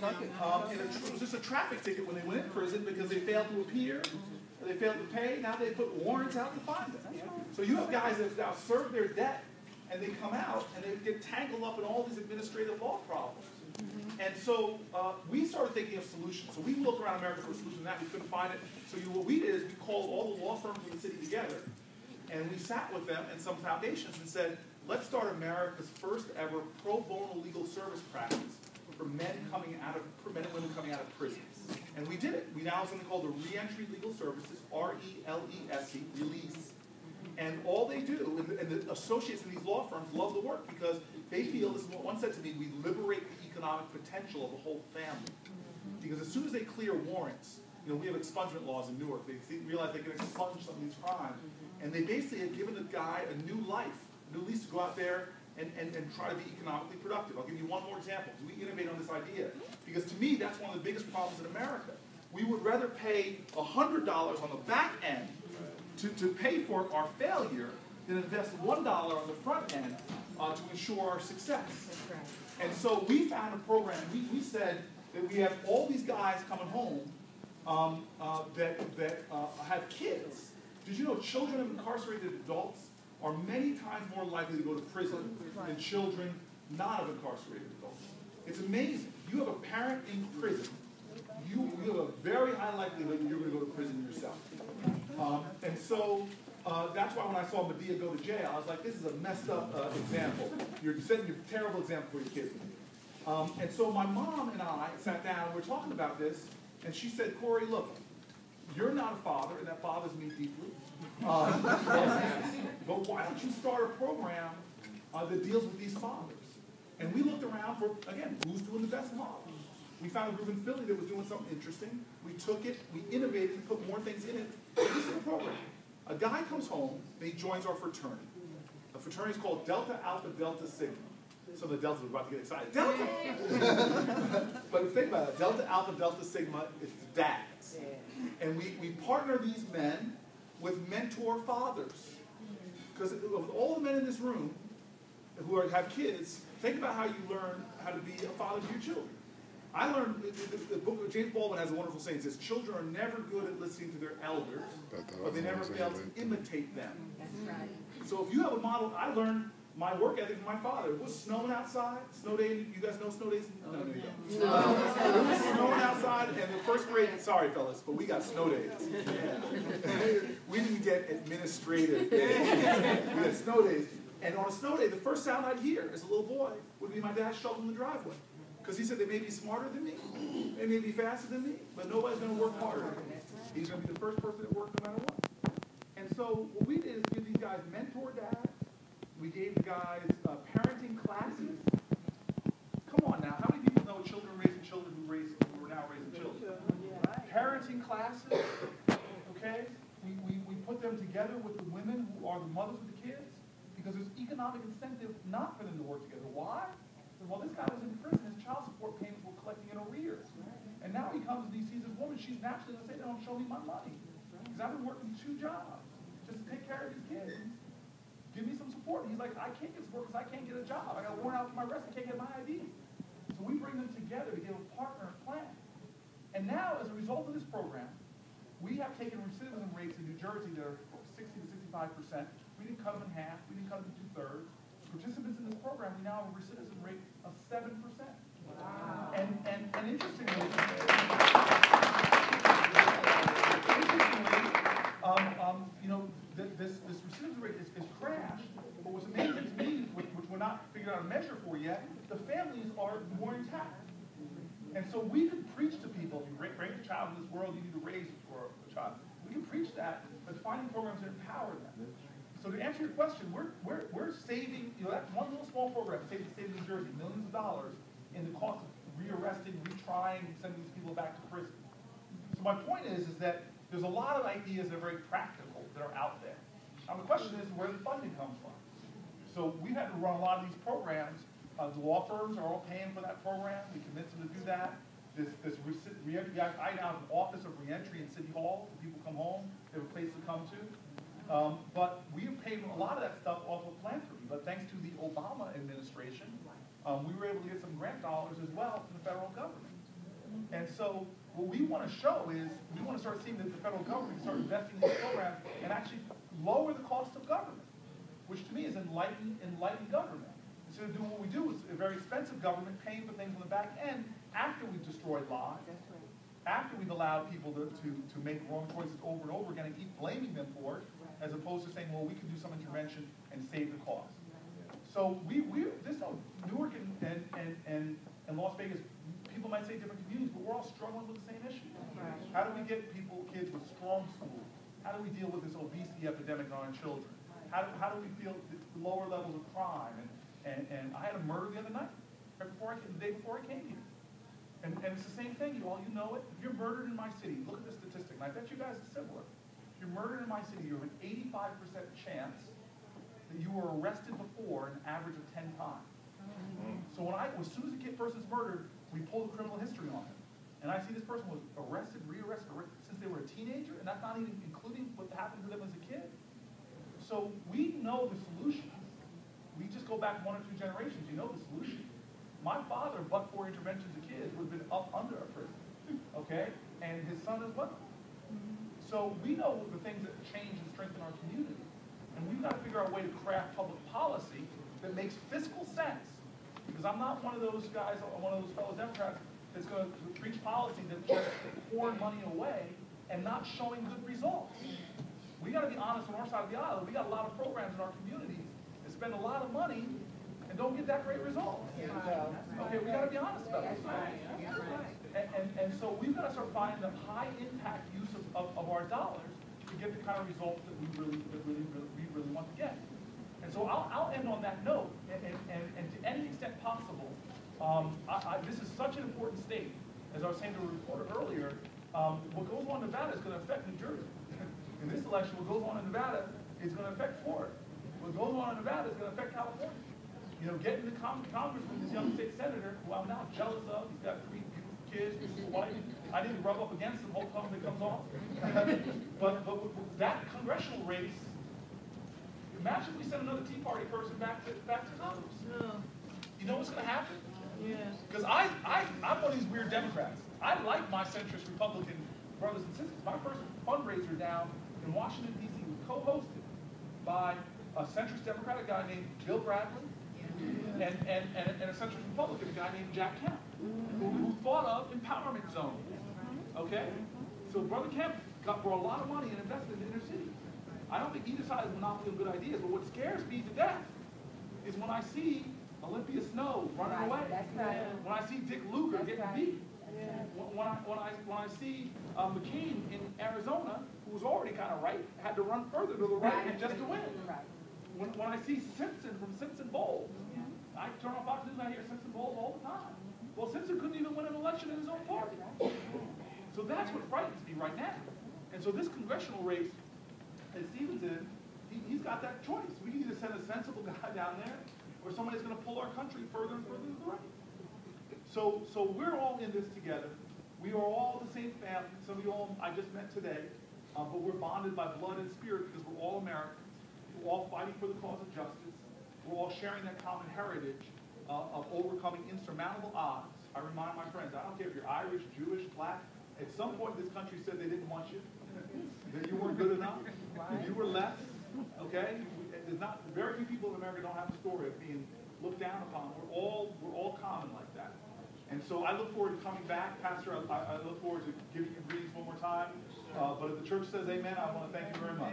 It was just a traffic ticket when they went in prison because they failed to appear, or they failed to pay. Now they put warrants out to find them. So you have guys that have now served their debt, and they come out and they get tangled up in all these administrative law problems. And so we started thinking of solutions. So we looked around America for a solution to that. We couldn't find it. So what we did is we called all the law firms in the city together, and we sat with them and some foundations and said, let's start America's first ever pro bono legal service practice for men and women coming out of prison. And we did it. We now have something called the Reentry Legal Services, RELESE, release. And all they do, and the associates in these law firms love the work because they feel, this is what one said to me, we liberate the economic potential of the whole family. Because as soon as they clear warrants, we have expungement laws in Newark. They realize they can expunge some of these crimes. And they basically have given the guy a new life, a new lease to go out there and try to be economically productive. I'll give you one more example. We innovate on this idea. Because to me, that's one of the biggest problems in America. We would rather pay $100 on the back end to pay for our failure than invest $1 on the front end to ensure our success. And so we found a program. We said that we have all these guys coming home that have kids. Did you know children of incarcerated adults are many times more likely to go to prison than children not of incarcerated adults? It's amazing. You have a parent in prison, you have a very high likelihood that you're going to go to prison yourself. And so that's why when I saw Medea go to jail, I was like, this is a messed up example. You're setting a terrible example for your kids. And so my mom and I sat down and we were talking about this, and she said, Corey, look, you're not a father, and that bothers me deeply. But why don't you start a program that deals with these fathers? And we looked around for, again, who's doing the best model. We found a group in Philly that was doing something interesting. We took it, we innovated, and put more things in it. This is the program. A guy comes home, and he joins our fraternity. The fraternity is called Delta Alpha Delta Sigma. So the Deltas are about to get excited. Delta! But if you think about it, Delta Alpha Delta Sigma is the dads. And we partner these men with mentor fathers. Because of all the men in this room who have kids, think about how you learn how to be a father to your children. I learned, the book, James Baldwin has a wonderful saying, it says, children are never good at listening to their elders, but they never fail to imitate them. That's right. So if you have a model, I learned my work ethic from my father. It was snowing outside, snow day, you guys know snow days? No, you don't. No. It was snowing outside, and the first grade, sorry fellas, but we got snow days. Yeah. We didn't get administrative days. We got snow days. And on a snow day, the first sound I'd hear as a little boy would be my dad shoveling the driveway. Because he said they may be smarter than me, they may be faster than me, but nobody's going to work harder than me. He's going to be the first person at work no matter what. And so what we did is give these guys mentor dads. We gave the guys parenting classes. Come on now, how many people know children raising children who are now raising children? Parenting classes, okay? We put them together with the women who are the mothers of the kids because there's economic incentive not for them to work together. Why? Well, this guy was in prison, his child support payments were collecting in arrears. And now he comes and he sees this woman, she's naturally going to say, they don't show me my money. Because I've been working 2 jobs just to take care of these kids. Give me some support. And he's like, I can't get support because I can't get a job. I got a warrant out for my arrest, I can't get my ID. So we bring them together to give a partner a plan. And now, as a result of this program, we have taken recidivism rates in New Jersey that are 60 to 65%. We didn't cut them in half, we didn't cut them in 2/3. Participants in this program, we now have a recidivism rate of 7%. Wow. And interestingly, this recidivism rate is crashed. But what's amazing to me, which we're not figuring out a measure for yet, the families are more intact. And so we can preach to people, if you bring a child in this world, you need to raise for a child. We can preach that, but finding programs that empower them. So to answer your question, we're saving, that one little small program saved the state of New Jersey millions of dollars in the cost of rearresting, retrying, sending these people back to prison. So my point is that there's a lot of ideas that are very practical that are out there. Now the question is where the funding comes from. So we've had to run a lot of these programs. The law firms are all paying for that program. We convince them to do that. I now have an office of reentry in City Hall. When people come home, they have a place to come to. But we have paid a lot of that stuff off of philanthropy. But thanks to the Obama administration, we were able to get some grant dollars as well from the federal government. so what we want to show is we want to start seeing that the federal government start investing in these programs and actually lower the cost of government, which to me is enlightened government. Instead of doing what we do is a very expensive government paying for things on the back end after we've destroyed lives, after we've allowed people to make wrong choices over and over again and keep blaming them for it, as opposed to saying, well, we can do some intervention and save the cost. So Newark and Las Vegas, people might say different communities, but we're all struggling with the same issue. How do we get kids with strong schools? How do we deal with this obesity epidemic on our children? How do we feel the lower levels of crime? And I had a murder the other night, the day before I came here. And it's the same thing, you know it. If you're murdered in my city, look at the statistic, and I bet you guys it's similar. If you're murdered in my city, you have an 85% chance that you were arrested before an average of 10 times. So as soon as a person's murdered, we pull the criminal history on them. And I see this person was arrested, re-arrested since they were a teenager, and that's not even including what happened to them as a kid. So we know the solution. We just go back 1 or 2 generations, you know the solution. My father, but for interventions of kids, would have been up under a prison, okay? And his son as well. So we know the things that change and strengthen our community. And we've got to figure out a way to craft public policy that makes fiscal sense. Because I'm not one of those guys, one of those fellow Democrats that's going to preach policy that's just pouring money away and not showing good results. We got to be honest on our side of the aisle. We got a lot of programs in our communities that spend a lot of money and don't get that great results. Okay, we got to be honest about this. And so we've got to start finding the high impact use of our dollars to get the kind of results that we really want to get. And so I'll end on that note. And to any extent possible, this is such an important state. As I was saying to a reporter earlier, what goes on in Nevada is going to affect New Jersey. In this election, what goes on in Nevada is going to affect Florida. What goes on in Nevada is going to affect California. You know, getting to Congress with this young state senator, who I'm now jealous of. He's got 3 beautiful kids, beautiful wife. I need to rub up against him, hope something comes off. but that congressional race, imagine if we send another Tea Party person back to Congress. You know what's going to happen? Because I'm one of these weird Democrats. I like my centrist Republican brothers and sisters. My first fundraiser down in Washington, D.C. was co-hosted by a centrist Democratic guy named Bill Bradley and a centrist Republican guy named Jack Kemp, who thought of empowerment zones. Okay? So Brother Kemp brought a lot of money and invested in the inner city. I don't think either side is a monopoly of good ideas, but what scares me to death is when I see Olympia Snowe running away. When I see Dick Lugar getting beat. When I see McCain in Arizona, who was already kind of right, had to run further to the right just to win. When I see Simpson from Simpson Bowles, I turn on Fox News and I hear Simpson Bowles all the time. Well, Simpson couldn't even win an election in his own party. So that's what frightens me right now. And so this congressional race that Stephen's in, he's got that choice. We can either send a sensible guy down there, or somebody that's going to pull our country further and further to the right. So we're all in this together. We are all the same family. Some of you all I just met today, but we're bonded by blood and spirit because we're all Americans. We're all fighting for the cause of justice. We're all sharing that common heritage of overcoming insurmountable odds. I remind my friends, I don't care if you're Irish, Jewish, black. At some point, this country said they didn't want you, that you weren't good enough, you were less. Okay, there's not very few people in America don't have a story of being looked down upon. We're all common like that. And so I look forward to coming back, Pastor. I look forward to giving you greetings one more time. But if the church says amen, I want to thank you very much.